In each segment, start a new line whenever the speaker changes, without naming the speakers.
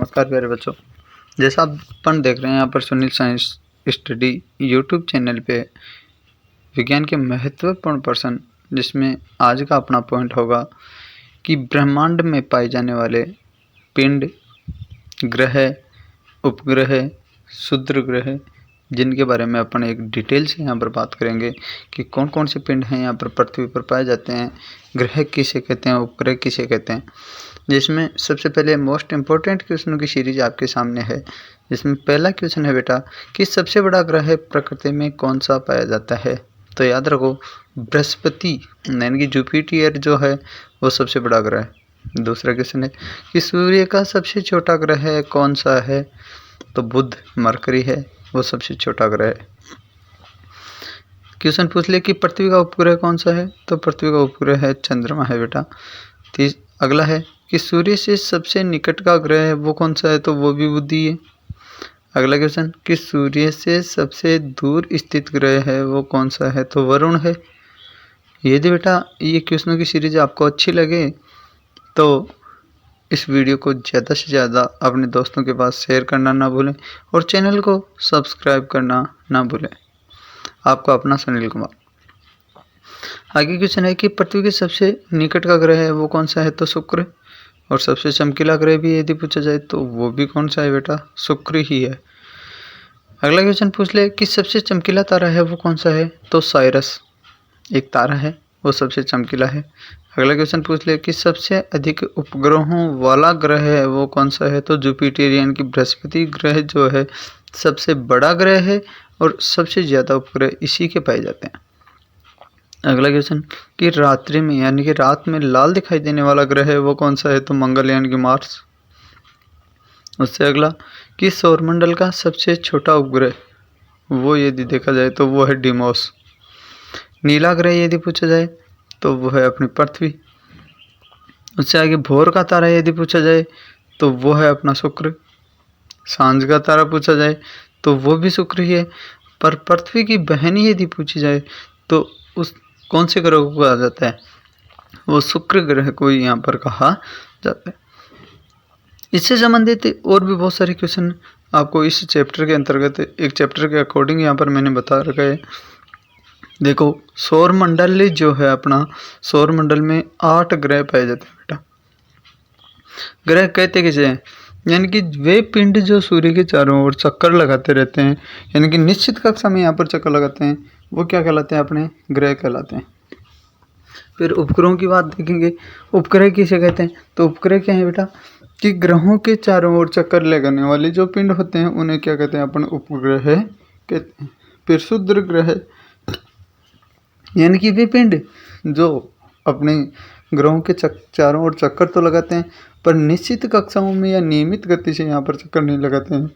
नमस्कार प्यारे बच्चों। जैसा अपन देख रहे हैं यहाँ पर Sunil science study YouTube channel पे विज्ञान के महत्वपूर्ण प्रश्न, जिसमें आज का अपना पॉइंट होगा कि ब्रह्मांड में पाए जाने वाले पिंड, ग्रह, उपग्रह, क्षुद्र ग्रह, जिनके बारे में अपन एक डिटेल से यहाँ पर बात करेंगे कि कौन कौन से पिंड हैं यहाँ पर पृथ्वी पर पाए जाते हैं, ग्रह किसे कहते हैं, उपग्रह किसे कहते हैं। जिसमें सबसे पहले मोस्ट इम्पोर्टेंट क्वेश्चनों की सीरीज आपके सामने है, जिसमें पहला क्वेश्चन है बेटा कि सबसे बड़ा ग्रह प्रकृति में कौन सा पाया जाता है। तो याद रखो बृहस्पति यानी कि जुपिटर जो है वो सबसे बड़ा ग्रह है। दूसरा क्वेश्चन है कि सूर्य का सबसे छोटा ग्रह कौन सा है। तो बुध मरकरी है, वो सबसे छोटा ग्रह है। क्वेश्चन पूछ ले कि पृथ्वी का उपग्रह कौन सा है। तो पृथ्वी का उपग्रह है चंद्रमा है बेटा। अगला है कि सूर्य से सबसे निकट का ग्रह है वो कौन सा है। तो वो भी बुधि है। अगला क्वेश्चन कि सूर्य से सबसे दूर स्थित ग्रह है वो कौन सा है। तो वरुण है। यदि बेटा ये क्वेश्चनों की सीरीज आपको अच्छी लगे तो इस वीडियो को ज़्यादा से ज़्यादा अपने दोस्तों के पास शेयर करना ना भूलें और चैनल को सब्सक्राइब करना ना भूलें। आपका अपना सुनील कुमार। आगे क्वेश्चन है कि पृथ्वी के सबसे निकट का ग्रह है वो कौन सा है। तो शुक्र। और सबसे चमकीला ग्रह भी यदि पूछा जाए तो वो भी कौन सा है बेटा, शुक्र ही है। अगला क्वेश्चन पूछ ले कि सबसे चमकीला तारा है वो कौन सा है। तो साइरस एक तारा है, वो सबसे चमकीला है। अगला क्वेश्चन पूछ ले कि सबसे अधिक उपग्रहों वाला ग्रह है वो कौन सा है। तो जुपिटर यानी कि बृहस्पति ग्रह जो है सबसे बड़ा ग्रह है और सबसे ज़्यादा उपग्रह इसी के पाए जाते हैं। अगला क्वेश्चन कि रात्रि में यानी कि रात में लाल दिखाई देने वाला ग्रह है वो कौन सा है। तो मंगल यानी कि मार्स। उससे अगला कि सौरमंडल का सबसे छोटा उपग्रह वो यदि देखा जाए तो वो है डिमोस। नीला ग्रह यदि पूछा जाए तो वो है अपनी पृथ्वी। उससे आगे भोर का तारा यदि पूछा जाए तो वो है अपना शुक्र। सांझ का तारा पूछा जाए तो वो भी शुक्र ही है। पर पृथ्वी की बहन यदि पूछी जाए तो उस कौन से ग्रह को कहा जाता है। वो शुक्र ग्रह को यहाँ पर कहा जाता है। इससे संबंधित और भी बहुत सारे क्वेश्चन आपको इस चैप्टर के अंतर्गत, एक चैप्टर के अकॉर्डिंग यहाँ पर मैंने बता रखा है। देखो सौरमंडल जो है अपना, सौरमंडल में 8 ग्रह पाए जाते हैं बेटा। ग्रह कहते किसे हैं, यानी कि वे पिंड जो सूर्य के चारों ओर चक्कर लगाते रहते हैं, यानी कि निश्चित कक्षा में यहाँ पर चक्कर लगाते हैं, वो क्या कहलाते हैं, अपने ग्रह कहलाते हैं। फिर उपग्रहों की बात देखेंगे। उपग्रह किसे कहते हैं। तो उपग्रह क्या है बेटा कि ग्रहों के चारों ओर चक्कर लगाने वाले जो पिंड होते हैं उन्हें क्या कहते हैं, अपन उपग्रह कहते हैं। फिर क्षुद्र ग्रह यानी कि वे पिंड जो अपने ग्रहों के चारों ओर चक्कर तो लगाते हैं पर निश्चित कक्षाओं में या नियमित गति से यहाँ पर चक्कर नहीं लगाते हैं,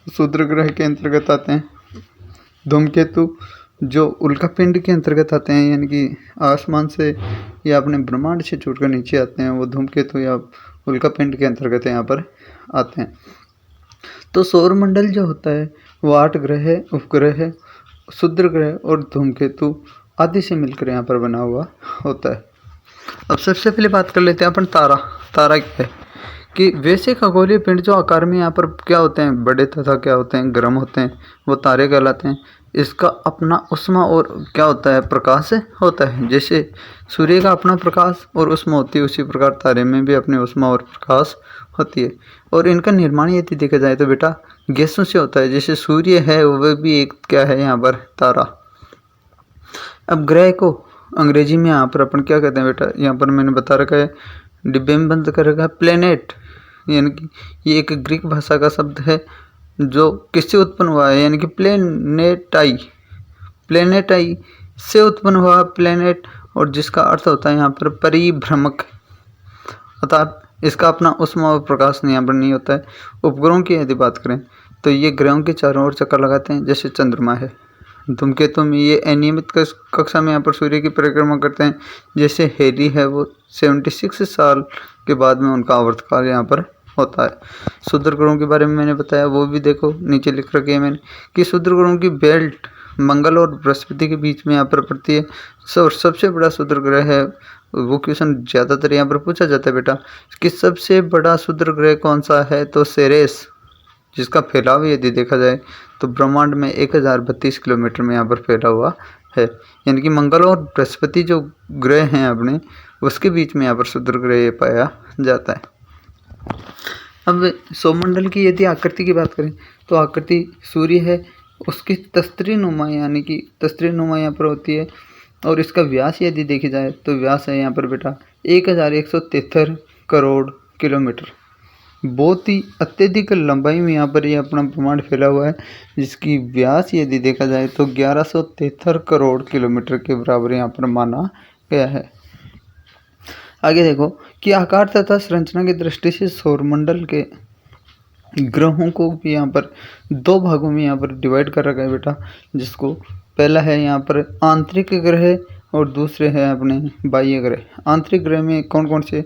क्षुद्र ग्रह के अंतर्गत आते हैं। धूमकेतु जो उल्का पिंड के अंतर्गत आते हैं, यानी कि आसमान से या अपने ब्रह्मांड से छूटकर नीचे आते हैं, वो धूमकेतु या उल्का पिंड के अंतर्गत यहाँ पर आते हैं। तो सौरमंडल जो होता है वो 8 ग्रह, उपग्रह, क्षुद्र ग्रह और धूमकेतु आदि से मिलकर यहाँ पर बना हुआ होता है। अब सबसे पहले बात कर लेते हैं अपन तारा। तारा क्या है कि वैसे खगोलीय पिंड जो आकार में यहाँ पर क्या होते हैं, बड़े तथा क्या होते हैं, गर्म होते हैं, वो तारे कहलाते हैं। इसका अपना उष्मा और क्या होता है, प्रकाश होता है। जैसे सूर्य का अपना प्रकाश और उष्मा होती है, उसी प्रकार तारे में भी अपनी उष्मा और प्रकाश होती है। और इनका निर्माण यदि देखा जाए तो बेटा गैसों से होता है। जैसे सूर्य है वह भी एक क्या है यहाँ पर, तारा। अब ग्रह को अंग्रेजी में यहाँ पर अपन क्या कहते हैं बेटा, यहाँ पर मैंने बता रखा है, डिब्बे में बंद कर रखा है, प्लेनेट। यानी कि ये एक ग्रीक भाषा का शब्द है जो किससे उत्पन्न हुआ है, यानी कि प्लेनेटाई, प्लेनेटाई से उत्पन्न हुआ प्लेनेट, और जिसका अर्थ होता है यहाँ पर परिभ्रमक, अर्थात इसका अपना उष्मा और प्रकाश यहाँ पर नहीं होता है। उपग्रहों की यदि बात करें तो ये ग्रहों के चारों ओर चक्कर लगाते हैं, जैसे चंद्रमा है। धूमकेतु में ये अनियमित कक्षा में यहाँ पर सूर्य की परिक्रमा करते हैं। जैसे हेली है वो 76 साल के बाद में उनका आवर्तकाल यहाँ पर होता है। क्षुद्र ग्रहों के बारे में मैंने बताया, वो भी देखो नीचे लिख रखी है मैंने कि क्षुद्र ग्रहों की बेल्ट मंगल और बृहस्पति के बीच में यहाँ पर पड़ती है। सबसे बड़ा क्षुद्र ग्रह है, वो क्वेश्चन ज़्यादातर यहाँ पर पूछा जाता है बेटा कि सबसे बड़ा क्षुद्र ग्रह कौन सा है, तो सेरेस, जिसका फैलाव यदि देखा जाए तो ब्रह्मांड में 1032 किलोमीटर में यहाँ पर फैला हुआ है। यानी कि मंगल और बृहस्पति जो ग्रह हैं अपने, उसके बीच में यहाँ पर क्षुद्र ग्रह पाया जाता है। अब सौरमंडल की यदि आकृति की बात करें तो आकृति सूर्य है, उसकी तस्त्री नुमा यानी कि तस्त्री नुमा यहाँ पर होती है, और इसका व्यास यदि देखी जाए तो व्यास है यहाँ पर बेटा 1173 करोड़ किलोमीटर। बहुत ही अत्यधिक लंबाई में यहाँ पर ये अपना ब्रह्मांड फैला हुआ है, जिसकी व्यास यदि देखा जाए तो 1173 करोड़ किलोमीटर के बराबर यहाँ पर माना गया है। आगे देखो कि आकार तथा संरचना की दृष्टि से सौरमंडल के ग्रहों को भी यहाँ पर दो भागों में यहाँ पर डिवाइड कर रखा है बेटा, जिसको पहला है यहाँ पर आंतरिक ग्रह और दूसरे है अपने बाह्य ग्रह। आंतरिक ग्रह में कौन कौन से,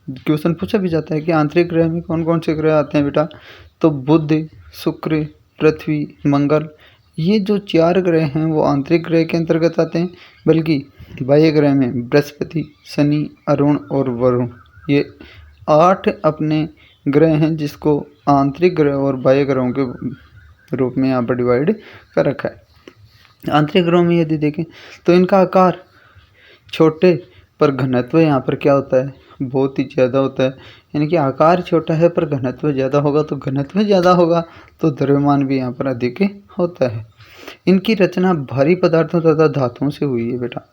क्वेश्चन पूछा भी जाता है कि आंतरिक ग्रह में कौन कौन से ग्रह आते हैं बेटा, तो बुध, शुक्र, पृथ्वी, मंगल, ये जो 4 ग्रह हैं वो आंतरिक ग्रह के अंतर्गत आते हैं। बल्कि बाह्य ग्रह में बृहस्पति, शनि, अरुण और वरुण, ये 8 अपने ग्रह हैं जिसको आंतरिक ग्रह और बाह्य ग्रहों के रूप में यहाँ पर डिवाइड कर रखा है। आंतरिक ग्रहों में यदि देखें तो इनका आकार छोटे पर घनत्व यहाँ पर क्या होता है, बहुत ही ज़्यादा होता है। यानी कि आकार छोटा है पर घनत्व ज़्यादा होगा, तो घनत्व ज़्यादा होगा तो द्रव्यमान भी यहाँ पर अधिक होता है। इनकी रचना भारी पदार्थों तथा धातुओं से हुई है बेटा।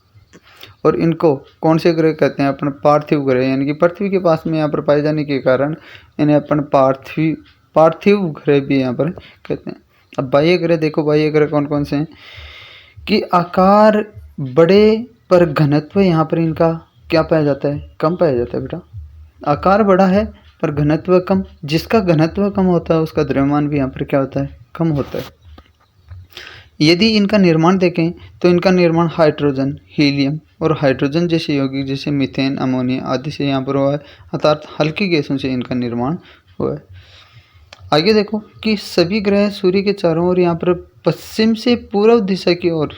और इनको कौन से ग्रह कहते हैं, अपन पार्थिव ग्रह, यानी कि पृथ्वी के पास में यहाँ पर पाए जाने के कारण इन्हें अपन पार्थिव ग्रह भी यहाँ पर कहते हैं। अब बाह्य ग्रह देखो, बाह्य ग्रह कौन कौन से हैं कि आकार बड़े पर घनत्व यहाँ पर इनका क्या पाया जाता है, कम पाया जाता है बेटा। आकार बड़ा है पर घनत्व कम, जिसका घनत्व कम होता है उसका द्रव्यमान भी यहाँ पर क्या होता है, कम होता है। यदि इनका निर्माण देखें तो इनका निर्माण हाइड्रोजन, हीलियम और हाइड्रोजन जैसे यौगिक जैसे मीथेन, अमोनिया आदि से यहाँ पर हुआ है, अर्थात हल्की गैसों से इनका निर्माण हुआ है। आगे देखो कि सभी ग्रह सूर्य के चारों ओर यहाँ पर पश्चिम से पूर्व दिशा की ओर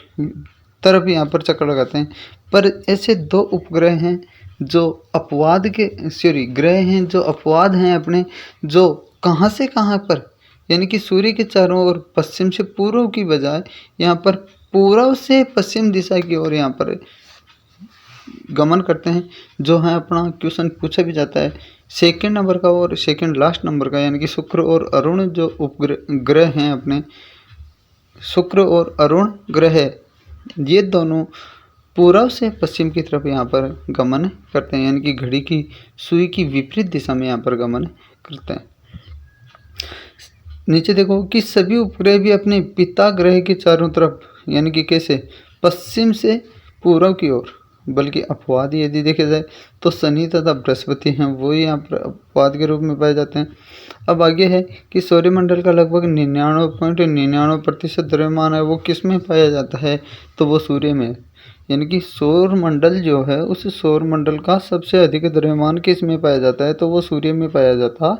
तरफ यहाँ पर चक्कर लगाते हैं। पर ऐसे 2 उपग्रह हैं जो अपवाद के ग्रह हैं जो अपवाद हैं अपने, जो कहाँ से कहाँ पर, यानी कि सूर्य के चारों ओर पश्चिम से पूर्व की बजाय यहाँ पर पूर्व से पश्चिम दिशा की ओर यहाँ पर गमन करते हैं। जो है अपना क्वेश्चन पूछा भी जाता है सेकंड नंबर का और सेकंड लास्ट नंबर का, यानी कि शुक्र और अरुण जो उपग्रह हैं अपने, शुक्र और अरुण ग्रह, ये दोनों पूर्व से पश्चिम की तरफ यहाँ पर गमन करते हैं, यानी कि घड़ी की सुई की विपरीत दिशा में यहाँ पर गमन करते हैं। नीचे देखो कि सभी उपग्रह भी अपने पिता ग्रह के चारों तरफ, यानी कि कैसे, पश्चिम से पूर्व की ओर। बल्कि अपवाद यदि देखे जाए तो शनि तथा बृहस्पति हैं, वो यहाँ पर अपवाद के रूप में पाए जाते हैं। अब आगे है कि सौरमंडल का लगभग 99.99% द्रव्यमान है वो किस में पाया जाता है, तो वो सूर्य में। यानी कि सौरमंडल जो है उस सौरमंडल का सबसे अधिक द्रव्यमान किस में पाया जाता है, तो वो सूर्य में पाया जाता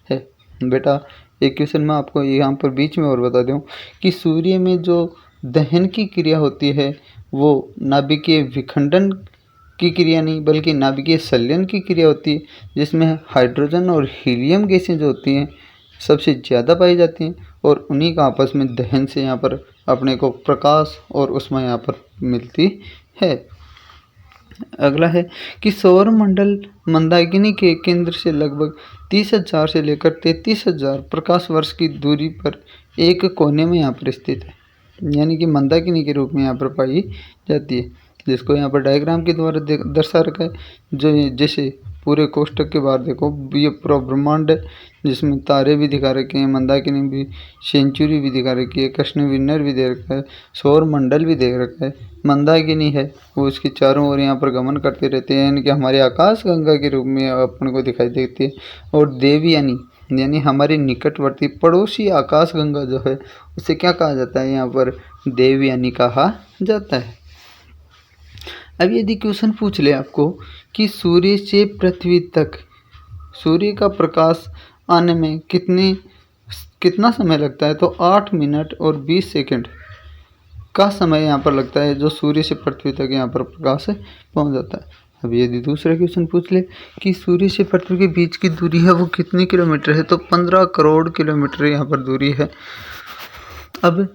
है बेटा। एक क्वेश्चन मैं आपको यहाँ पर बीच में और बता दूँ कि सूर्य में जो दहन की क्रिया होती है वो नाभिकीय विखंडन की क्रिया नहीं बल्कि नाभिकीय संलयन की क्रिया होती है, जिसमें हाइड्रोजन और हीलियम गैसें जो होती हैं सबसे ज़्यादा पाई जाती हैं, और उन्हीं का आपस में दहन से यहाँ पर अपने को प्रकाश और ऊष्मा यहाँ पर मिलती है। अगला है कि सौरमंडल मंदाकिनी के केंद्र से लगभग 30,000 से लेकर 33,000 प्रकाश वर्ष की दूरी पर एक कोने में यहाँ पर स्थित है, यानी कि मंदाकिनी के रूप में यहाँ पर पाई जाती है, जिसको यहाँ पर डायग्राम के द्वारा दर्शा रखा है। जो जैसे पूरे कोष्टक के बाहर देखो, ये पूरा ब्रह्मांड है जिसमें तारे भी दिखा रखे हैं, मंदाकिनी भी, सेंचुरी भी दिखा रखी है, कृष्ण विन्नर भी दे रखा है, सौर मंडल भी देख रखा है। मंदाकिनी है वो उसके चारों ओर यहाँ पर गमन करते रहते हैं, यानी कि हमारे आकाश गंगा के रूप में अपन को दिखाई देती है। और देवयानी यानी हमारी निकटवर्ती पड़ोसी आकाश गंगा जो है उसे क्या कहा जाता है, यहाँ पर देवयानी कहा जाता है। अब यदि क्वेश्चन पूछ ले आपको कि सूर्य से पृथ्वी तक सूर्य का प्रकाश आने में कितना समय लगता है, तो 8 मिनट और 20 सेकंड का समय यहाँ पर लगता है जो सूर्य से पृथ्वी तक यहाँ पर प्रकाश पहुँच जाता है। अब यदि दूसरा क्वेश्चन पूछ ले कि सूर्य से पृथ्वी के बीच की दूरी है वो कितनी किलोमीटर है, तो 15 करोड़ किलोमीटर यहाँ पर दूरी है। अब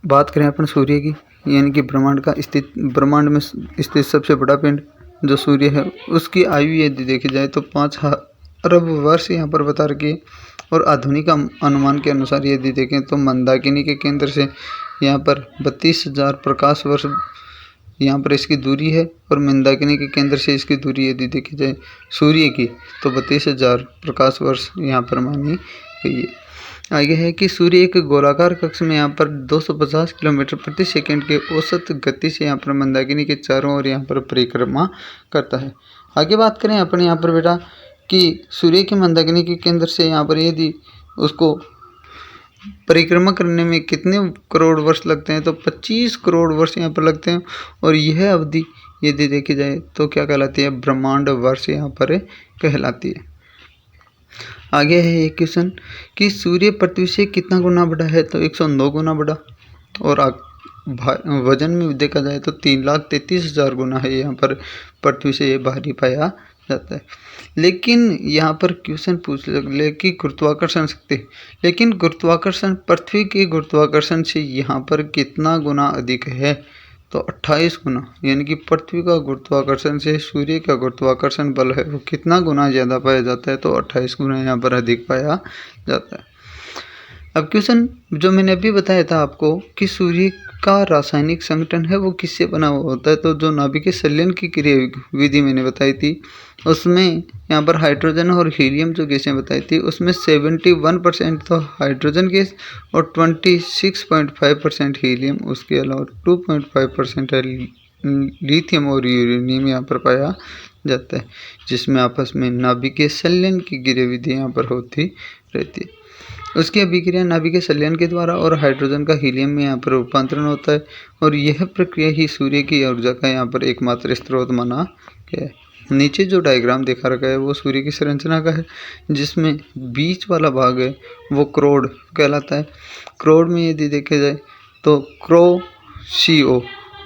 बात करें अपन सूर्य की, यानी कि ब्रह्मांड में स्थित सबसे बड़ा पिंड जो सूर्य है, उसकी आयु यदि देखी जाए तो 5 अरब वर्ष यहाँ पर बता रखी है। और आधुनिक अनुमान के अनुसार यदि देखें तो मंदाकिनी के केंद्र से यहाँ पर 32,000 प्रकाश वर्ष यहाँ पर इसकी दूरी है। और मंदाकिनी के केंद्र से इसकी दूरी यदि देखी जाए सूर्य की तो 32,000 प्रकाश वर्ष यहाँ पर मानी गई है। आगे है कि सूर्य एक गोलाकार कक्ष में यहाँ पर 250 किलोमीटर प्रति सेकंड के औसत गति से यहाँ पर मंदाकिनी के चारों ओर यहाँ पर परिक्रमा करता है। आगे बात करें अपन यहाँ पर बेटा कि सूर्य की मंदाकिनी के केंद्र से यहाँ पर यदि उसको परिक्रमा करने में कितने करोड़ वर्ष लगते हैं, तो 25 करोड़ वर्ष यहाँ पर लगते हैं। और यह अवधि यदि देखी जाए तो क्या कहलाती है, ब्रह्मांड वर्ष यहाँ पर कहलाती है। आगे है एक क्वेश्चन कि सूर्य पृथ्वी से कितना गुना बड़ा है, तो 109 गुना बड़ा। और वजन में देखा जाए तो 3,33,000 गुना है यहाँ पर पृथ्वी से ये भारी पाया जाता है। लेकिन यहाँ पर क्वेश्चन पूछ ले कि गुरुत्वाकर्षण शक्ति, लेकिन गुरुत्वाकर्षण पृथ्वी के गुरुत्वाकर्षण से यहाँ पर कितना गुना अधिक है, तो 28 गुना। यानी कि पृथ्वी का गुरुत्वाकर्षण से सूर्य का गुरुत्वाकर्षण बल है वो कितना गुना ज़्यादा पाया जाता है, तो 28 गुना यहाँ पर अधिक पाया जाता है। अब क्वेश्चन जो मैंने अभी बताया था आपको कि सूर्य का रासायनिक संगठन है वो किससे बना हुआ होता है, तो जो नाभिकीय संलयन की क्रिया विधि मैंने बताई थी उसमें यहाँ पर हाइड्रोजन और हीलियम जो गैसें बताई थी उसमें 71% तो हाइड्रोजन गैस और 26.5% हीलियम, उसके अलावा 2.5% लिथियम और यूरेनियम यहाँ पर पाया जाता है, जिसमें आपस में नाभिकीय संलयन की क्रिया विधि यहाँ पर होती रहती है। उसकी अभिक्रिया नाभिकीय संलयन के द्वारा और हाइड्रोजन का हीलियम में यहाँ पर रूपांतरण होता है। और यह प्रक्रिया ही सूर्य की ऊर्जा का यहाँ पर एकमात्र स्रोत माना गया है। नीचे जो डायग्राम दिखा रखा है वो सूर्य की संरचना का है, जिसमें बीच वाला भाग है वो क्रोड कहलाता है। क्रोड में यदि देखे जाए तो क्रो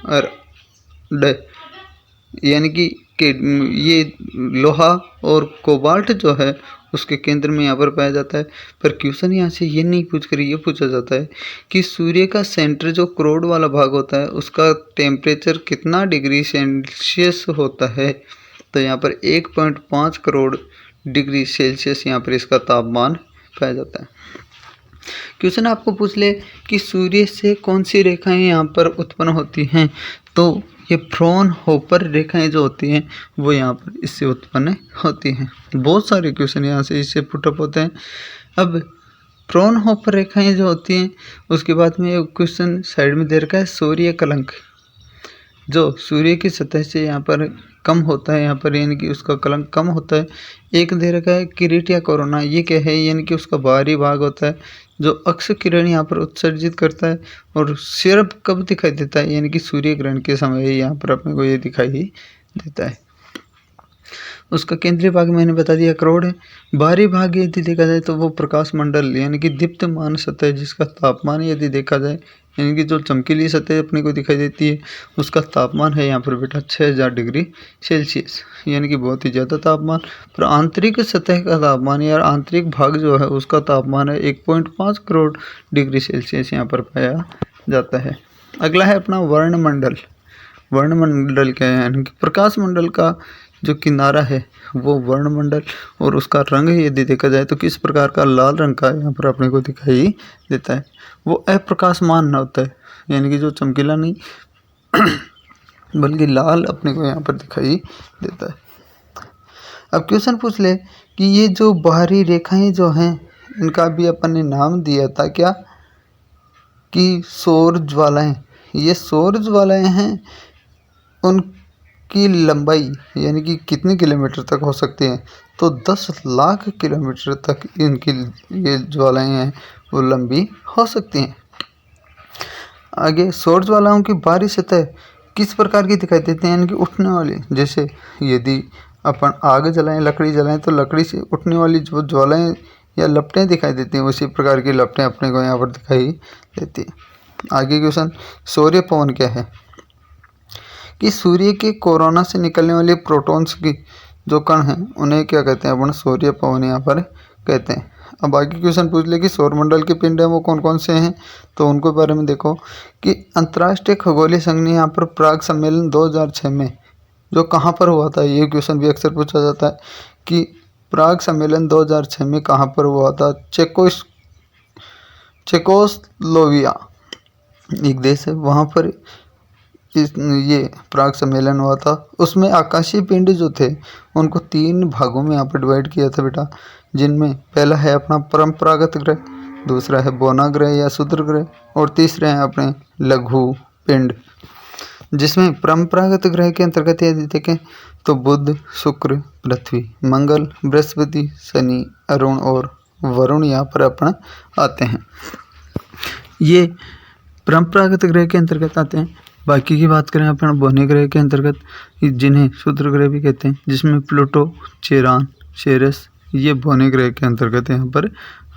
और ड यानी कि ये लोहा और कोबाल्ट जो है उसके केंद्र में यहाँ पर पाया जाता है। पर क्वेश्चन यहाँ से ये नहीं पूछ कर ये पूछा जाता है कि सूर्य का सेंटर जो क्रोड वाला भाग होता है उसका टेम्परेचर कितना डिग्री सेल्सियस होता है, तो यहाँ पर 1.5 करोड़ डिग्री सेल्सियस यहाँ पर इसका तापमान पाया जाता है। क्वेश्चन आपको पूछ ले कि सूर्य से कौन सी रेखाएं यहाँ पर उत्पन्न होती हैं, तो ये फ्रॉनहोफर रेखाएं जो होती हैं वो यहाँ पर इससे उत्पन्न होती हैं। बहुत सारे क्वेश्चन यहाँ से इससे पुटअप होते हैं। अब फ्रॉनहोफर रेखाएं जो होती हैं उसके बाद में एक क्वेश्चन साइड में दे रखा है सूर्य कलंक, जो सूर्य की सतह से यहाँ पर कम होता है, यहाँ पर यानी कि उसका कलंक कम होता है। एक दे रखा है किरीट या कोरोना, ये क्या है, यानी कि उसका बाहरी भाग होता है जो अक्ष किरण यहाँ पर उत्सर्जित करता है। और सिर्फ कब दिखाई देता है, यानी कि सूर्य ग्रहण के समय यहाँ पर अपने को ये दिखाई देता है। उसका केंद्रीय भाग मैंने बता दिया क्रोड है। बाहरी भाग यदि देखा जाए तो वो प्रकाश मंडल यानी कि दीप्तमान सतह, जिसका तापमान यदि देखा जाए यानी कि जो चमकीली सतह अपने को दिखाई देती है उसका तापमान है यहाँ पर बेटा 6000 डिग्री सेल्सियस, यानी कि बहुत ही ज़्यादा तापमान। पर आंतरिक सतह का तापमान या आंतरिक भाग जो है उसका तापमान है 1.5 करोड़ डिग्री सेल्सियस यहाँ पर पाया जाता है। अगला है अपना वर्णमंडल। वर्णमंडल क्या है, यानी कि प्रकाश मंडल का जो किनारा है वो वर्णमंडल, और उसका रंग यदि देखा जाए तो किस प्रकार का लाल रंग का यहाँ पर अपने को दिखाई देता है। वो अप्रकाशमान होता है, यानी कि जो चमकीला नहीं बल्कि लाल अपने को यहाँ पर दिखाई देता है। अब क्वेश्चन पूछ ले कि ये जो बाहरी रेखाएं जो हैं इनका भी अपन ने नाम दिया था क्या, कि सौर ज्वालाएं। ये सौर ज्वालाएं हैं, उनकी लंबाई यानी कि कितने किलोमीटर तक हो सकती हैं, तो 10 लाख किलोमीटर तक इनकी ये ज्वालाएं हैं वो लंबी हो सकती हैं। आगे सौर ज्वालाओं की बाहरी सतह किस प्रकार की दिखाई देती हैं, यानी कि उठने वाली। जैसे यदि अपन आग जलाएं, लकड़ी जलाएं तो लकड़ी से उठने वाली जो ज्वालाएं या लपटें दिखाई देती हैं, उसी प्रकार की लपटें अपने को यहाँ पर दिखाई देती हैं। आगे क्वेश्चन, सौर्य पवन क्या है? कि सूर्य के कोरोना से निकलने वाले प्रोटॉन्स की जो कण हैं उन्हें क्या कहते हैं? अपन सौर्य पवन यहाँ पर कहते हैं। अब आगे क्वेश्चन पूछ ले कि सौरमंडल के पिंड हैं वो कौन कौन से हैं, तो उनके बारे में देखो कि अंतर्राष्ट्रीय खगोलीय संघ ने यहाँ पर प्राग सम्मेलन 2006 में जो कहाँ पर हुआ था, ये क्वेश्चन भी अक्सर पूछा जाता है कि प्राग सम्मेलन 2006 में कहाँ पर हुआ था? चेकोस्लोविया एक देश है, वहाँ पर ये प्राग सम्मेलन हुआ था। उसमें आकाशीय पिंड जो थे उनको 3 भागों में यहाँ पर डिवाइड किया था बेटा, जिनमें पहला है अपना परंपरागत ग्रह, दूसरा है बौना ग्रह या शूद्र ग्रह, और तीसरे हैं अपने लघु पिंड। जिसमें परंपरागत ग्रह के अंतर्गत यदि देखें तो बुध, शुक्र, पृथ्वी, मंगल, बृहस्पति, शनि, अरुण और वरुण यहाँ पर अपना आते हैं। ये परंपरागत ग्रह के अंतर्गत आते हैं। बाकी की बात करें अपन बौने ग्रह के अंतर्गत, जिन्हें शूद्र ग्रह भी कहते हैं, जिसमें प्लूटो, चेरान, शेरस ये बौने ग्रह के अंतर्गत यहाँ पर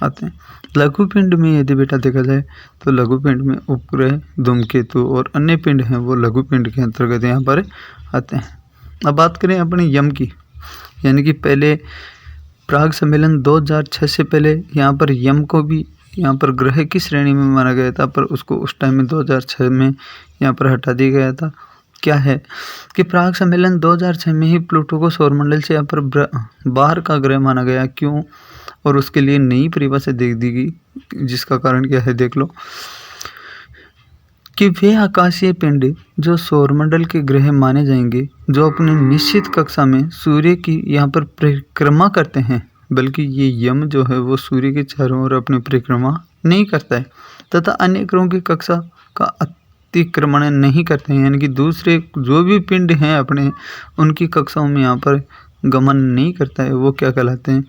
आते हैं। लघु पिंड में यदि बेटा देखा जाए तो लघु पिंड में उपग्रह, धूमकेतु और अन्य पिंड हैं वो लघु पिंड के अंतर्गत यहाँ पर आते हैं। अब बात करें अपने यम की, यानी कि पहले प्राग सम्मेलन 2006 से पहले यहाँ पर यम को भी यहाँ पर ग्रह की श्रेणी में माना गया था, पर उसको उस टाइम में 2006 में यहाँ पर हटा दिया गया था। क्या है कि प्राग सम्मेलन 2006 में ही प्लूटो को सौरमंडल से यहाँ पर बाहर का ग्रह माना गया। क्यों? और उसके लिए नई परिभाषा दे दी गई, जिसका कारण क्या है देख लो कि वे आकाशीय पिंड जो सौरमंडल के ग्रह माने जाएंगे जो अपने निश्चित कक्षा में सूर्य की यहाँ पर परिक्रमा करते हैं, बल्कि ये यम जो है वो सूर्य के चारों ओर अपनी परिक्रमा नहीं करता है तथा अन्य ग्रहों की कक्षा का अतिक्रमण नहीं करते हैं, यानी कि दूसरे जो भी पिंड हैं अपने उनकी कक्षाओं में यहाँ पर गमन नहीं करता है, वो क्या कहलाते हैं?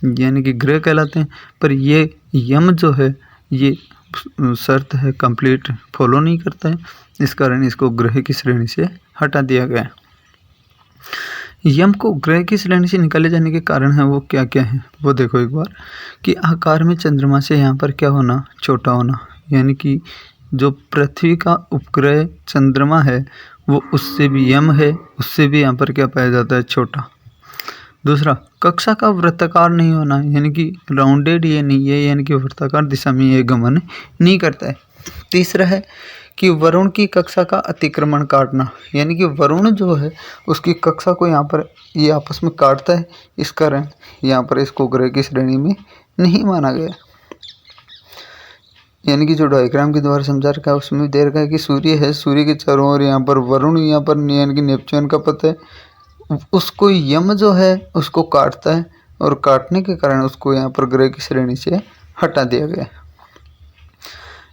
यानी कि ग्रह कहलाते हैं। पर ये यम जो है ये शर्त है कंप्लीट फॉलो नहीं करता है, इस कारण इसको ग्रह की श्रेणी से हटा दिया गया। यम को ग्रह की श्रेणी से निकाले जाने के कारण है वो क्या क्या है वो देखो एक बार कि आकार में चंद्रमा से यहाँ पर क्या होना, छोटा होना, यानी कि जो पृथ्वी का उपग्रह चंद्रमा है वो उससे भी यम है, उससे भी यहाँ पर क्या पाया जाता है, छोटा। दूसरा, कक्षा का वृत्ताकार नहीं होना, यानी कि राउंडेड ये नहीं है, यानी कि वृत्ताकार दिशा में ये गमन नहीं करता है। तीसरा है कि वरुण की कक्षा का अतिक्रमण काटना, यानी कि वरुण जो है उसकी कक्षा को यहाँ पर ये आपस में काटता है, इस कारण यहाँ पर इसको ग्रह की श्रेणी में नहीं माना गया। यानी कि जो डायग्राम के द्वारा समझा रखा है उसमें दे रखा है कि सूर्य है, सूर्य के चारों ओर यहाँ पर वरुण यहाँ पर यानी कि नेपच्यून का पथ है, उसको यम जो है उसको काटता है और काटने के कारण उसको यहाँ पर ग्रह की श्रेणी से हटा दिया गया।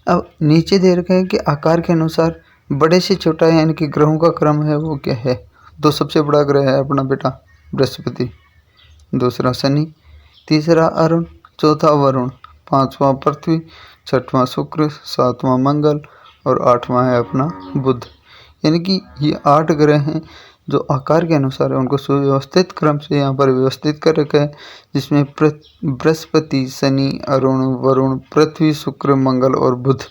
अब नीचे दे रखा है कि आकार के अनुसार बड़े से छोटा यानी कि ग्रहों का क्रम है वो क्या है। तो सबसे बड़ा ग्रह है अपना बेटा बृहस्पति, दूसरा शनि, तीसरा अरुण, चौथा वरुण, पांचवा पृथ्वी, छठवां शुक्र, सातवां मंगल और आठवां है अपना बुध। यानी कि ये 8 ग्रह हैं जो आकार के अनुसार है उनको सुव्यवस्थित क्रम से यहाँ पर व्यवस्थित कर रखा है, जिसमें बृहस्पति, शनि, अरुण, वरुण, पृथ्वी, शुक्र, मंगल और बुध।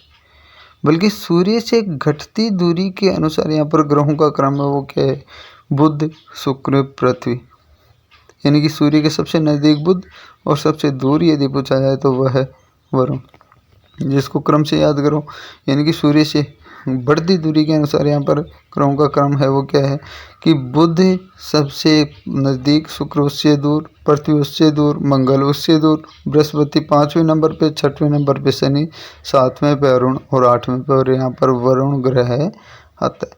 बल्कि सूर्य से घटती दूरी के अनुसार यहाँ पर ग्रहों का क्रम है वो क्या है, बुध, शुक्र, पृथ्वी। यानी कि सूर्य के सबसे नज़दीक बुध और सबसे दूर यदि पूछा जाए तो वह है वरुण, जिसको क्रम से याद करो। यानी कि सूर्य से बढ़ती दूरी के अनुसार यहाँ पर ग्रहों का क्रम है वो क्या है कि बुध सबसे नज़दीक, शुक्र उससे दूर, पृथ्वी उससे दूर, मंगल उससे दूर, बृहस्पति 5वें नंबर पे, 6वें नंबर पे शनि, 7वें पे अरुण और 8वें पे और यहाँ पर वरुण ग्रह है आता है।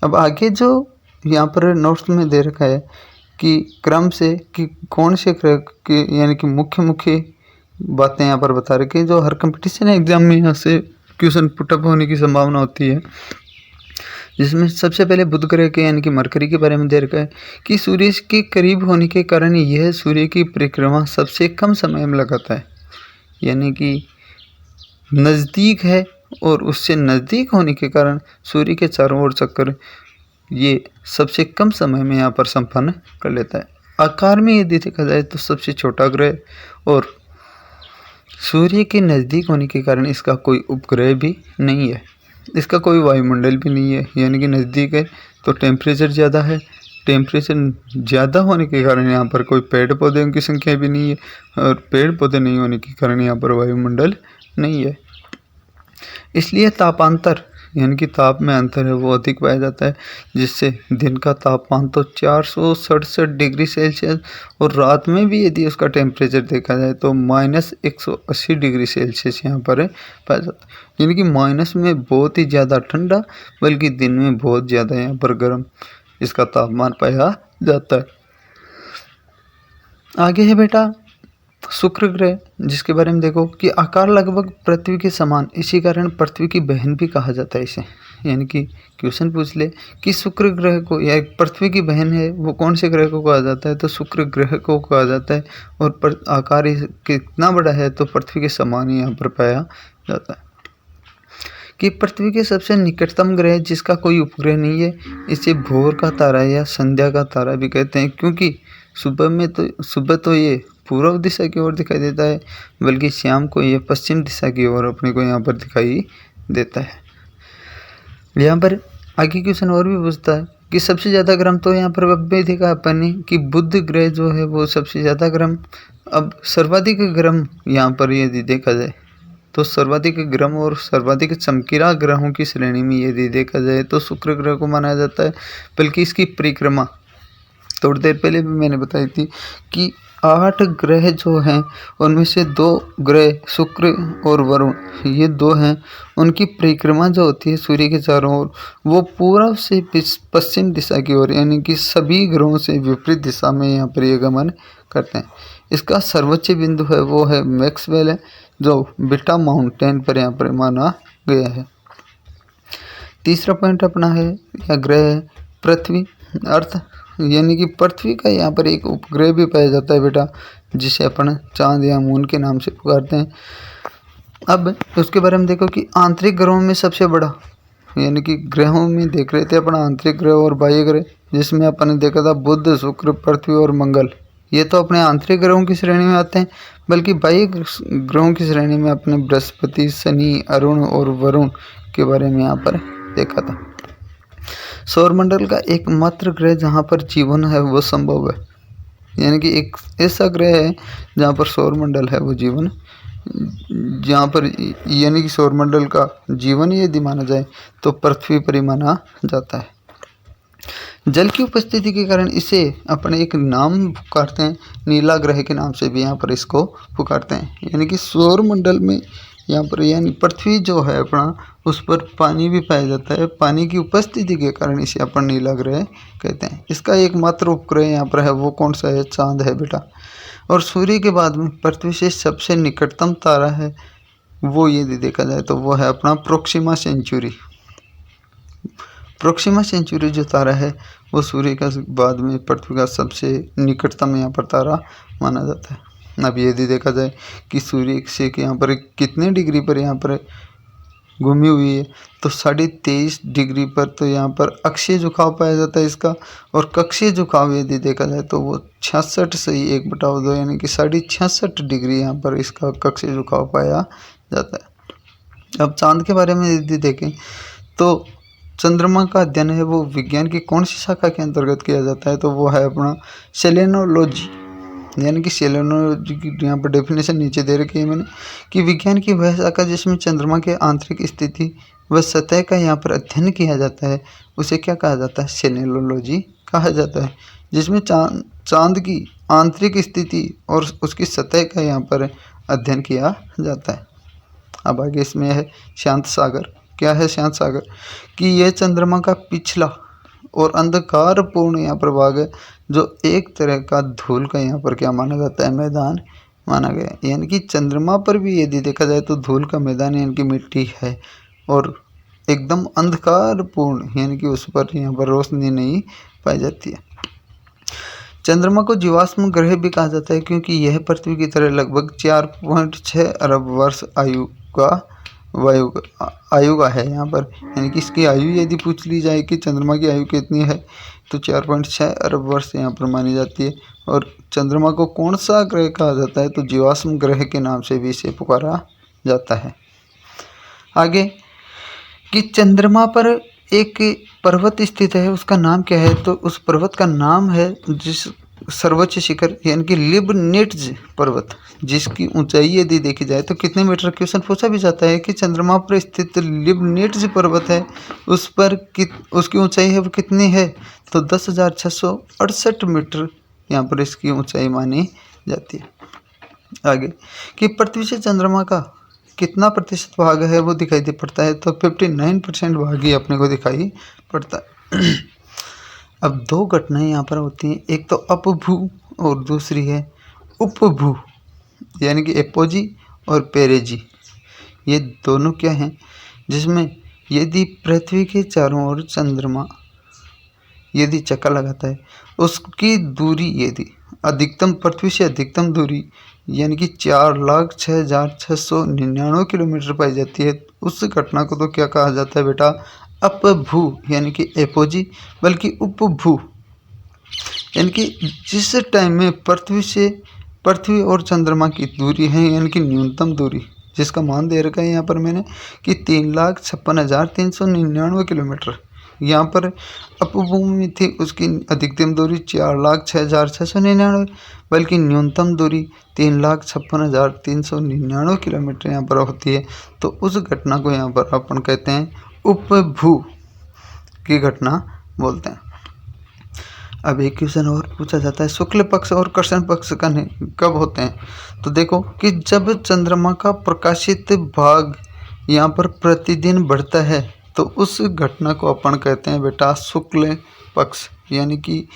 अब आगे जो यहाँ पर नोट्स में दे रखा है कि क्रम से कि कौन से ग्रह के यानी कि मुख्य बातें यहाँ पर बता रखी है जो हर कंपटीशन एग्जाम में यहाँ से क्वेश्चन पुटअप होने की संभावना होती है। जिसमें सबसे पहले बुध ग्रह के यानी कि मरकरी के बारे में दे रखा है कि सूर्य के करीब होने के कारण यह सूर्य की परिक्रमा सबसे कम समय में लगाता है, यानी कि नज़दीक है और उससे नज़दीक होने के कारण सूर्य के चारों ओर चक्कर ये सबसे कम समय में यहाँ पर संपन्न कर लेता है। आकार में यदि देखा जाए तो सबसे छोटा ग्रह और सूर्य के नज़दीक होने के कारण इसका कोई उपग्रह भी नहीं है, इसका कोई वायुमंडल भी नहीं है, यानी कि नज़दीक है तो टेम्परेचर ज़्यादा है। टेम्परेचर ज़्यादा होने के कारण यहाँ पर कोई पेड़ पौधों की संख्या भी नहीं है, और पेड़ पौधे नहीं होने के कारण यहाँ पर वायुमंडल नहीं है। इसलिए तापांतर यानी कि ताप में अंतर है वो अधिक पाया जाता है, जिससे दिन का तापमान तो 467 डिग्री सेल्सियस और रात में भी यदि उसका टेम्परेचर देखा जाए तो -180 डिग्री सेल्सियस यहाँ पर पाया जाता है। यानी कि माइनस में बहुत ही ज़्यादा ठंडा, बल्कि दिन में बहुत ज़्यादा यहाँ पर गर्म इसका तापमान पाया जाता है। आगे है बेटा शुक्र ग्रह, जिसके बारे में देखो कि आकार लगभग पृथ्वी के समान, इसी कारण पृथ्वी की बहन भी कहा जाता है इसे। यानी कि क्वेश्चन पूछ ले कि शुक्र ग्रह को या पृथ्वी की बहन है वो कौन से ग्रह को कहा जाता है, तो शुक्र ग्रह को कहा जाता है। और आकार कितना बड़ा है तो पृथ्वी के समान ही यहाँ पर पाया जाता है। कि पृथ्वी के सबसे निकटतम ग्रह जिसका कोई उपग्रह नहीं है, इसे भोर का तारा या संध्या का तारा भी कहते हैं, क्योंकि सुबह तो ये पूर्व दिशा की ओर दिखाई देता है, बल्कि शाम को ये पश्चिम दिशा की ओर अपने को यहाँ पर दिखाई देता है। यहाँ पर आगे क्वेश्चन और भी पूछता है कि सबसे ज़्यादा गर्म, तो यहाँ पर अब भी देखा अपन ने कि बुध ग्रह जो है वो सबसे ज़्यादा गर्म। अब सर्वाधिक गर्म यहाँ पर यदि देखा जाए तो सर्वाधिक गर्म और सर्वाधिक चमकीला ग्रहों की श्रेणी में यदि देखा जाए तो शुक्र ग्रह को माना जाता है। बल्कि इसकी परिक्रमा थोड़ी देर पहले भी मैंने बताई थी कि 8 ग्रह जो हैं उनमें से 2 ग्रह शुक्र और वरुण, ये 2 हैं, उनकी परिक्रमा जो होती है सूर्य के चारों ओर वो पूर्व से पश्चिम दिशा की ओर, यानी कि सभी ग्रहों से विपरीत दिशा में यहाँ पर ये गमन करते हैं। इसका सर्वोच्च बिंदु है वो है मैक्सवेल है, जो बिटा माउंटेन पर यहाँ पर माना गया है। तीसरा पॉइंट अपना है या ग्रह है पृथ्वी, अर्थ, यानी कि पृथ्वी का यहाँ पर एक उपग्रह भी पाया जाता है बेटा, जिसे अपन चांद या मून के नाम से पुकारते हैं। अब उसके बारे में देखो कि आंतरिक ग्रहों में सबसे बड़ा, यानी कि ग्रहों में देख रहे थे अपना आंतरिक ग्रह और बाह्य ग्रह, जिसमें अपन ने देखा था बुध, शुक्र, पृथ्वी और मंगल, ये तो अपने आंतरिक ग्रहों की श्रेणी में आते हैं। बल्कि बाह्य ग्रहों की श्रेणी में अपने बृहस्पति, शनि, अरुण और वरुण के बारे में यहाँ पर देखा था। सौरमंडल का एकमात्र ग्रह जहाँ पर जीवन है वो संभव है, यानी कि एक ऐसा ग्रह है जहाँ पर सौरमंडल है वो जीवन, जहाँ पर यानी कि सौरमंडल का जीवन यदि माना जाए तो पृथ्वी पर ही माना जाता है। जल की उपस्थिति के कारण इसे अपने एक नाम पुकारते हैं, नीला ग्रह के नाम से भी यहाँ पर इसको पुकारते हैं। यानी कि सौरमंडल में यहाँ पर यानी पृथ्वी जो है अपना, उस पर पानी भी पाया जाता है, पानी की उपस्थिति के कारण इसे अपन नीला ग्रह कहते हैं। इसका एकमात्र उपग्रह यहाँ पर है वो कौन सा है, चांद है बेटा। और सूर्य के बाद में पृथ्वी से सबसे निकटतम तारा है वो यदि देखा जाए तो वो है अपना प्रोक्सिमा सेंचुरी। प्रोक्सिमा सेंचुरी जो तारा है वो सूर्य का बाद में पृथ्वी का सबसे निकटतम यहाँ पर तारा माना जाता है। अब यदि देखा जाए कि सूर्य से यहाँ पर कितने डिग्री पर यहाँ पर घूमी हुई है, तो 23.5 डिग्री पर तो यहाँ पर अक्षीय झुकाव पाया जाता है इसका। और कक्षीय झुकाव यदि देखा जाए तो वो 66 से 1/2, यानी कि 66.5 डिग्री यहाँ पर इसका कक्षीय झुकाव पाया जाता है। अब चांद के बारे में यदि देखें तो चंद्रमा का अध्ययन है वो विज्ञान की कौन सी शाखा के अंतर्गत किया जाता है, तो वो है अपना सेलेनोलॉजी। यानी कि सेलेनोलॉजी की यहाँ पर डेफिनेशन नीचे दे रखी है मैंने, कि विज्ञान की वह शाखा जिसमें चंद्रमा के आंतरिक स्थिति व सतह का यहाँ पर अध्ययन किया जाता है उसे क्या कहा जाता है, सेलेनोलॉजी कहा जाता है। जिसमें चांद की आंतरिक स्थिति और उसकी सतह का यहाँ पर अध्ययन किया जाता है। अब आगे इसमें है शांत सागर। क्या है शांत सागर, कि यह चंद्रमा का पिछला और अंधकारपूर्ण यहाँ पर भाग है, जो एक तरह का धूल का यहाँ पर क्या माना जाता है, मैदान माना गया है। यानी कि चंद्रमा पर भी यदि देखा जाए तो धूल का मैदान यानी कि मिट्टी है और एकदम अंधकारपूर्ण, यानी कि उस पर यहाँ पर रोशनी नहीं पाई जाती है। चंद्रमा को जीवाश्म ग्रह भी कहा जाता है, क्योंकि यह पृथ्वी की तरह लगभग 4.6 अरब वर्ष आयु का है यहाँ पर। यानी कि इसकी आयु यदि पूछ ली जाए कि चंद्रमा की आयु कितनी है, तो 4.6 अरब वर्ष यहाँ पर मानी जाती है। और चंद्रमा को कौन सा ग्रह कहा जाता है, तो जीवाश्म ग्रह के नाम से भी इसे पुकारा जाता है। आगे कि चंद्रमा पर एक पर्वत स्थित है, उसका नाम क्या है, तो उस पर्वत का नाम है जिस सर्वोच्च शिखर यानी कि लिबनिट्ज पर्वत, जिसकी ऊंचाई यदि देखी जाए तो कितने मीटर, क्वेश्चन पूछा भी जाता है कि चंद्रमा पर स्थित लिबनिट्ज पर्वत है उस पर उसकी ऊंचाई है वो कितनी है, तो 10,668 मीटर यहाँ पर इसकी ऊंचाई मानी जाती है। आगे कि पृथ्वी से चंद्रमा का कितना प्रतिशत भाग है वो दिखाई दे पड़ता है, तो 59% भाग ही अपने को दिखाई पड़ता है। अब दो घटनाएं यहाँ पर होती हैं, एक तो अपभू और दूसरी है उपभू, यानी कि एपोजी और पेरेजी। ये दोनों क्या हैं, जिसमें यदि पृथ्वी के चारों ओर चंद्रमा यदि चक्कर लगाता है, उसकी दूरी यदि अधिकतम पृथ्वी से अधिकतम दूरी यानी कि 4,06,699 किलोमीटर पाई जाती है, उस घटना को तो क्या कहा जाता है बेटा, अपभू यानी कि एपोजी, बल्कि उपभू यानी कि जिस टाइम में पृथ्वी और चंद्रमा की दूरी है यानी कि न्यूनतम दूरी, जिसका मान दे रखा है यहाँ पर मैंने कि 3,56,399 किलोमीटर, यहाँ पर अपभूमि थी उसकी अधिकतम दूरी 4,06,699, बल्कि न्यूनतम दूरी 3,56,399 किलोमीटर यहाँ पर होती है। तो उस घटना को यहाँ पर अपन कहते हैं उपभू की घटना बोलते हैं। अब एक क्वेश्चन और पूछा जाता है, शुक्ल पक्ष और कृष्ण पक्ष कब होते हैं, तो देखो कि जब चंद्रमा का प्रकाशित भाग यहाँ पर प्रतिदिन बढ़ता है तो उस घटना को अपन कहते हैं बेटा शुक्ल पक्ष, यानी कि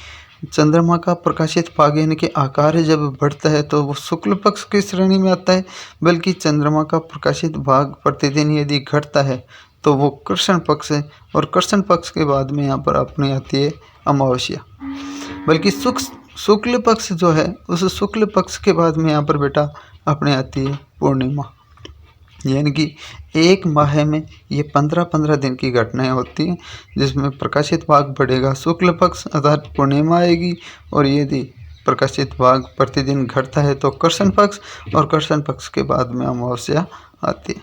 चंद्रमा का प्रकाशित भाग यानी कि आकार जब बढ़ता है तो वो शुक्ल पक्ष की श्रेणी में आता है, बल्कि चंद्रमा का प्रकाशित भाग प्रतिदिन यदि घटता है तो वो कृष्ण पक्ष है। और कृष्ण पक्ष के बाद में यहाँ पर अपनी आती है अमावस्या, बल्कि शुक्ल पक्ष जो है उस शुक्ल पक्ष के बाद में यहाँ पर बेटा अपने आती है पूर्णिमा, यानी कि एक माह में ये 15-15 दिन की घटनाएं होती हैं, जिसमें प्रकाशित भाग बढ़ेगा शुक्ल पक्ष अर्थात पूर्णिमा आएगी, और यदि प्रकाशित भाग प्रतिदिन घटता है तो कृष्ण पक्ष, और कृष्ण पक्ष के बाद में अमावस्या आती है।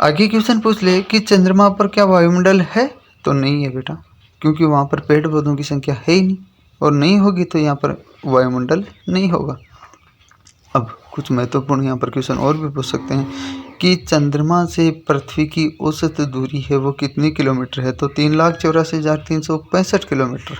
आगे क्वेश्चन पूछ ले कि चंद्रमा पर क्या वायुमंडल है, तो नहीं है बेटा, क्योंकि वहाँ पर पेड़ पौधों की संख्या है ही नहीं, और नहीं होगी तो यहाँ पर वायुमंडल नहीं होगा। अब कुछ महत्वपूर्ण यहाँ पर क्वेश्चन और भी पूछ सकते हैं कि चंद्रमा से पृथ्वी की औसत दूरी है वो कितनी किलोमीटर है, तो 3,84,365 किलोमीटर,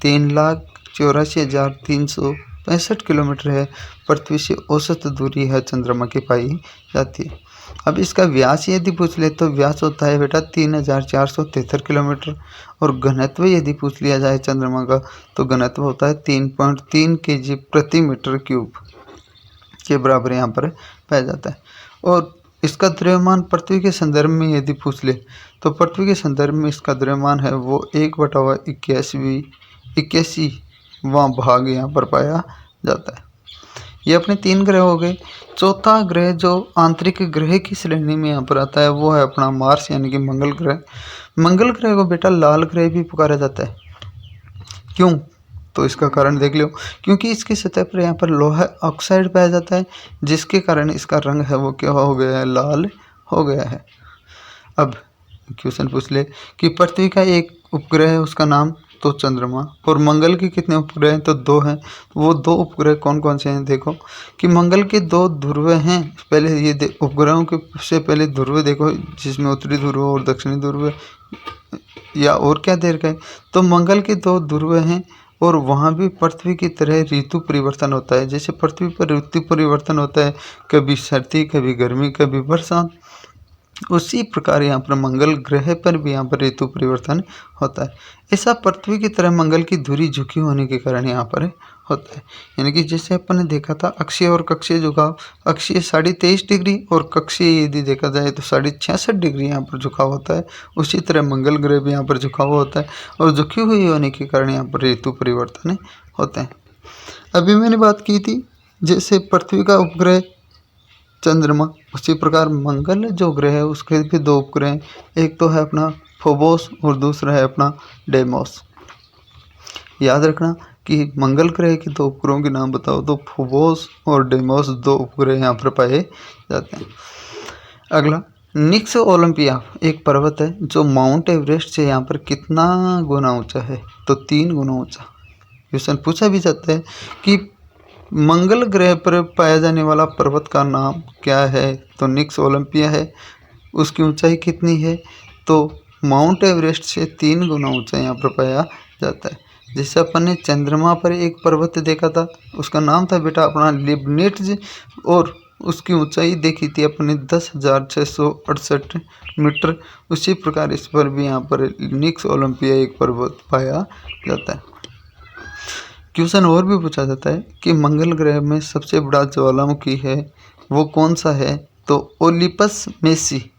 3,84,365 किलोमीटर है पृथ्वी से औसत दूरी है चंद्रमा की पाई जाती है। अब इसका व्यास यदि पूछ ले तो व्यास होता है बेटा 3,473 किलोमीटर, और घनत्व यदि पूछ लिया जाए चंद्रमा का तो घनत्व होता है 3.3 kg प्रति मीटर क्यूब के बराबर यहाँ पर पाया जाता है। और इसका द्रव्यमान पृथ्वी के संदर्भ में यदि पूछ ले तो पृथ्वी के संदर्भ में इसका द्रव्यमान है वो 1/81वां भाग यहाँ पर पाया जाता है। ये अपने 3 ग्रह हो गए। चौथा ग्रह जो आंतरिक ग्रह की श्रेणी में यहाँ पर आता है वो है अपना मार्स यानी कि मंगल ग्रह। मंगल ग्रह को बेटा लाल ग्रह भी पुकारा जाता है, क्यों, तो इसका कारण देख लो, क्योंकि इसकी सतह पर यहाँ पर लोहा ऑक्साइड पाया जाता है, जिसके कारण इसका रंग है वो क्या हो गया है, लाल हो गया है। अब क्वेश्चन पूछ ले कि पृथ्वी का एक उपग्रह है उसका नाम, तो चंद्रमा, और मंगल के कितने उपग्रह हैं, तो 2 हैं। वो 2 उपग्रह कौन कौन से हैं, देखो कि मंगल के 2 ध्रुव हैं। पहले ये उपग्रहों के से पहले ध्रुव देखो, जिसमें उत्तरी ध्रुव और दक्षिणी ध्रुव, या और क्या देर का है, तो मंगल के 2 ध्रुव हैं, और वहाँ भी पृथ्वी की तरह ऋतु परिवर्तन होता है। जैसे पृथ्वी पर ऋतु परिवर्तन होता है, कभी सर्दी कभी गर्मी कभी बरसात, उसी प्रकार यहाँ पर मंगल ग्रह पर भी यहाँ पर ऋतु परिवर्तन होता है। ऐसा पृथ्वी की तरह मंगल की धुरी झुकी होने के कारण यहाँ पर होता है, यानी कि जैसे अपन ने देखा था अक्षीय और कक्षीय झुकाव, अक्षीय 23.5 डिग्री और कक्षीय यदि देखा जाए तो 66.5 डिग्री यहाँ पर झुकाव होता है, उसी तरह मंगल ग्रह भी यहाँ पर झुकाव होता है, और झुकी हुई होने के कारण यहाँ पर ऋतु परिवर्तन होते हैं। अभी मैंने बात की थी जैसे पृथ्वी का उपग्रह चंद्रमा, उसी प्रकार मंगल जो ग्रह है उसके भी 2 उपग्रह हैं, एक तो है अपना फोबोस और दूसरा है अपना डेमोस। याद रखना कि मंगल ग्रह के 2 उपग्रहों के नाम बताओ तो फोबोस और डेमोस 2 उपग्रह यहाँ पर पाए जाते हैं। अगला, निक्स ओलंपिया एक पर्वत है जो माउंट एवरेस्ट से यहाँ पर कितना गुना ऊंचा है, तो 3 गुना ऊंचा। क्वेश्चन पूछा भी जाता है कि मंगल ग्रह पर पाया जाने वाला पर्वत का नाम क्या है, तो निक्स ओलंपिया है। उसकी ऊंचाई कितनी है, तो माउंट एवरेस्ट से 3 गुना ऊंचा यहाँ पर पाया जाता है। जैसे अपन ने चंद्रमा पर एक पर्वत देखा था, उसका नाम था बेटा अपना लिबनिट्ज, और उसकी ऊंचाई देखी थी अपने 10,668 मीटर। उसी प्रकार इस पर भी यहाँ पर निक्स ओलंपिया एक पर्वत पाया जाता है। क्वेश्चन और भी पूछा जाता है कि मंगल ग्रह में सबसे बड़ा ज्वालामुखी है वो कौन सा है, तो ओलिपस मेसी।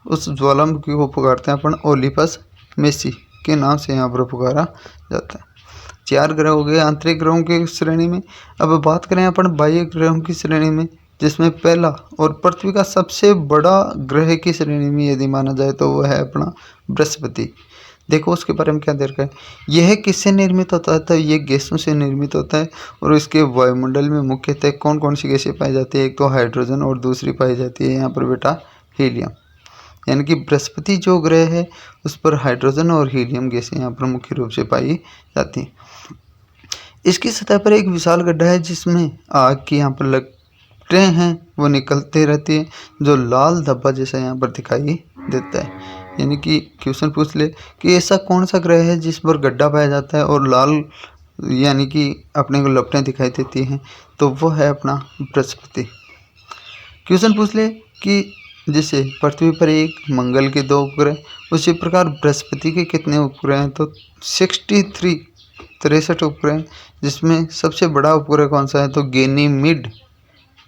उस ज्वालामुखी को पुकारते हैं अपन ओलिपस मेसी के नाम से यहाँ पर पुकारा जाता है। 4 ग्रह हो गए आंतरिक ग्रहों की श्रेणी में। अब बात करें अपन बाह्य ग्रहों की श्रेणी में, जिसमें पहला और पृथ्वी का सबसे बड़ा ग्रह की श्रेणी में यदि माना जाए तो वह है अपना बृहस्पति। देखो उसके बारे में क्या दे रखा है, यह किससे निर्मित होता है, तो ये गैसों से निर्मित होता है। और इसके वायुमंडल में मुख्यतः कौन कौन सी गैसें पाई जाती है, एक तो हाइड्रोजन और दूसरी पाई जाती है यहाँ पर बेटा हीलियम। यानी कि बृहस्पति जो ग्रह है उस पर हाइड्रोजन और हीलियम गैसें यहाँ पर मुख्य रूप से पाई जाती हैं। इसकी सतह पर एक विशाल गड्ढा है जिसमें आग की यहाँ पर लपटें हैं वो निकलते रहती है, जो लाल धब्बा जैसा यहाँ पर दिखाई देता है। यानी कि क्वेश्चन पूछ ले कि ऐसा कौन सा ग्रह है जिस पर गड्ढा पाया जाता है और लाल यानी कि अपने को लपटें दिखाई देती हैं, तो वो है अपना बृहस्पति। क्वेश्चन पूछ ले कि जैसे पृथ्वी पर एक मंगल के 2 उपग्रह, उसी प्रकार बृहस्पति के कितने उपग्रह हैं, तो 63 उपग्रह, जिसमें सबसे बड़ा उपग्रह कौन सा है, तो गैनीमीड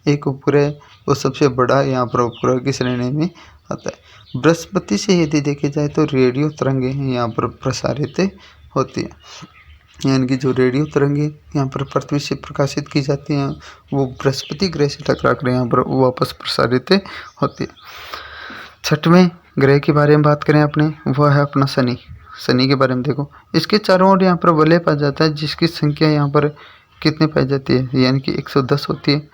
एक उपग्रह वो सबसे बड़ा यहाँ पर उपग्रह की श्रेणी में आता है। बृहस्पति से यदि देखे जाए तो रेडियो तरंगें यहाँ पर प्रसारित होती है, यानी कि जो रेडियो तरंगें यहाँ पर पृथ्वी से प्रकाशित की जाती हैं वो बृहस्पति ग्रह से टकरा कर यहाँ पर वापस प्रसारित होती है। 6वें ग्रह के बारे में बात करें अपने, वह है अपना शनि। शनि के बारे में देखो, इसके चारों ओर यहाँ पर वलय पाया जाता है जिसकी संख्या यहाँ पर कितने पाई जाती है, यानी कि 110 होती है।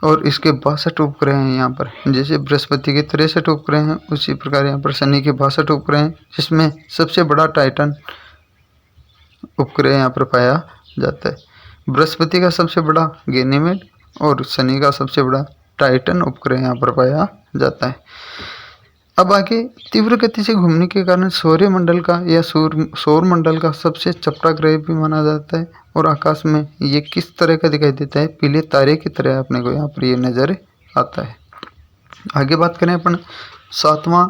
और इसके 62 उपग्रह हैं यहाँ पर, जैसे बृहस्पति के 63 उपग्रह हैं उसी प्रकार यहाँ पर शनि के 62 उपग्रह हैं, जिसमें सबसे बड़ा टाइटन उपग्रह यहाँ पर पाया जाता है। बृहस्पति का सबसे बड़ा गैनीमेड और शनि का सबसे बड़ा टाइटन उपग्रह यहाँ पर पाया जाता है। अब आगे, तीव्र गति से घूमने के कारण सौरमंडल का या सौर मंडल का सबसे चपटा ग्रह भी माना जाता है। और आकाश में ये किस तरह का दिखाई देता है, पीले तारे की तरह अपने को यहाँ पर ये नज़र आता है। आगे बात करें अपन 7वां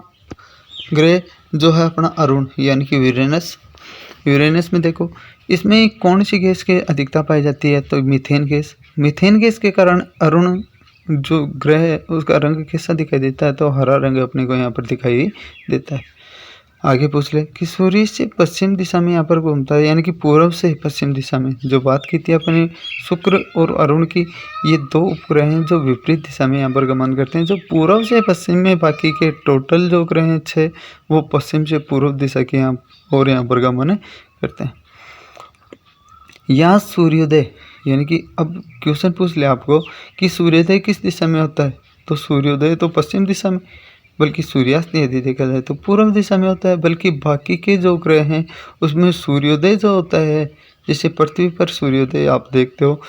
ग्रह जो है अपना अरुण यानी कि यूरेनस। यूरेनस में देखो, इसमें कौन सी गैस की अधिकता पाई जाती है, तो मीथेन गैस। मीथेन गैस के कारण अरुण जो ग्रह है उसका रंग कैसा दिखाई देता है, तो हरा रंग अपने को यहाँ पर दिखाई देता है। आगे पूछ ले कि सूर्य से पश्चिम दिशा में यहाँ पर घूमता है, यानी कि पूर्व से पश्चिम दिशा में। जो बात की थी अपने शुक्र और अरुण की, ये 2 उपग्रह हैं जो विपरीत दिशा में यहाँ पर गमन करते हैं। जो पूर्व से पश्चिम में, बाकी के टोटल जो ग्रह हैं 6 वो पश्चिम से पूर्व दिशा के यहाँ पर गमन करते हैं। यहाँ सूर्योदय यानी कि अब क्वेश्चन पूछ ले आपको कि सूर्योदय किस दिशा में होता है, तो सूर्योदय तो पश्चिम दिशा में, बल्कि सूर्यास्त यदि देखा जाए तो पूर्व दिशा में होता है। बल्कि बाकी के जो ग्रह हैं उसमें सूर्योदय जो होता है, जैसे पृथ्वी पर सूर्योदय आप देखते हो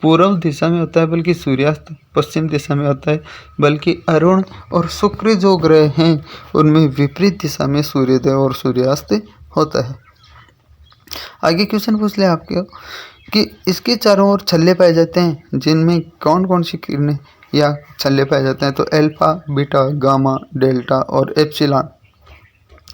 पूर्व दिशा में होता है, बल्कि सूर्यास्त पश्चिम दिशा में होता है। बल्कि अरुण और शुक्र जो ग्रह हैं उनमें विपरीत दिशा में सूर्योदय और सूर्यास्त होता है। आगे क्वेश्चन पूछ ले आपके कि इसके चारों ओर छल्ले पाए जाते हैं, जिनमें कौन कौन सी किरणें या छल्ले पाए जाते हैं, तो अल्फा, बीटा, गामा, डेल्टा और एप्सिलॉन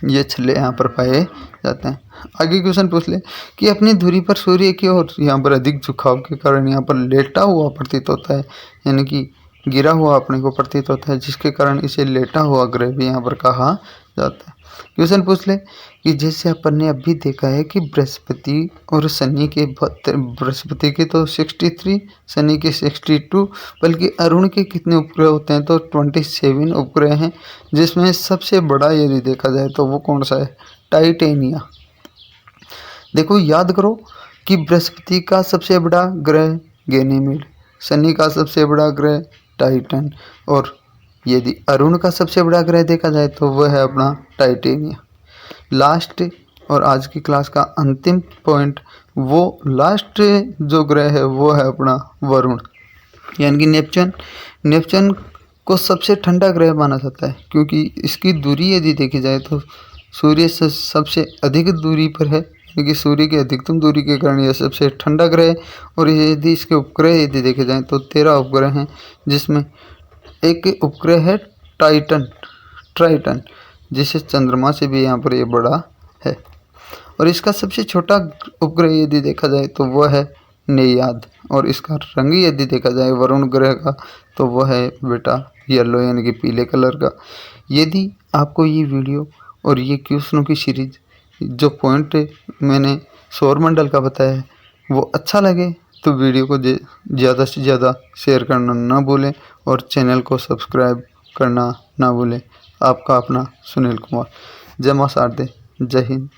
ये छल्ले यहाँ पर पाए जाते हैं। आगे क्वेश्चन पूछ ले कि अपनी धुरी पर सूर्य की ओर यहाँ पर अधिक झुकाव के कारण यहाँ पर लेटा हुआ प्रतीत होता है, यानी कि गिरा हुआ अपने को प्रतीत होता है, जिसके कारण इसे लेटा हुआ ग्रह भी यहाँ पर कहा जाता है। क्वेश्चन पूछ ले कि जैसे अपन ने अभी देखा है कि बृहस्पति और शनि के बृहस्पति के तो 63, शनि के 62, बल्कि अरुण के कितने उपग्रह होते हैं, तो 27 उपग्रह हैं, जिसमें सबसे बड़ा यदि देखा जाए तो वो कौन सा है, टाइटेनिया। देखो याद करो कि बृहस्पति का सबसे बड़ा ग्रह गैनीमेड, शनि का सबसे बड़ा ग्रह टाइटन, और यदि अरुण का सबसे बड़ा ग्रह देखा जाए तो वह है अपना टाइटेनिया। लास्ट और आज की क्लास का अंतिम पॉइंट, वो लास्ट जो ग्रह है वो है अपना वरुण, यानी कि नेपच्यून। नेपच्यून को सबसे ठंडा ग्रह माना जाता है क्योंकि इसकी दूरी यदि देखी जाए तो सूर्य से सबसे अधिक दूरी पर है, क्योंकि सूर्य की अधिकतम दूरी के कारण यह सबसे ठंडा ग्रह है। और यदि इसके उपग्रह यदि देखे जाएँ तो 13 उपग्रह हैं, जिसमें एक उपग्रह है ट्राइटन, जिसे चंद्रमा से भी यहाँ पर ये बड़ा है। और इसका सबसे छोटा उपग्रह यदि देखा जाए तो वह है नेयाद, और इसका रंग यदि देखा जाए वरुण ग्रह का तो वह है बेटा येलो, यानी कि पीले कलर का। यदि आपको ये वीडियो और ये क्वेश्चनों की सीरीज जो पॉइंट मैंने सौरमंडल का बताया है वो अच्छा लगे तो वीडियो को ज़्यादा से ज़्यादा शेयर करना ना भूलें और चैनल को सब्सक्राइब करना ना भूलें। आपका अपना सुनील कुमार। जय मां शारदे, जय हिंद।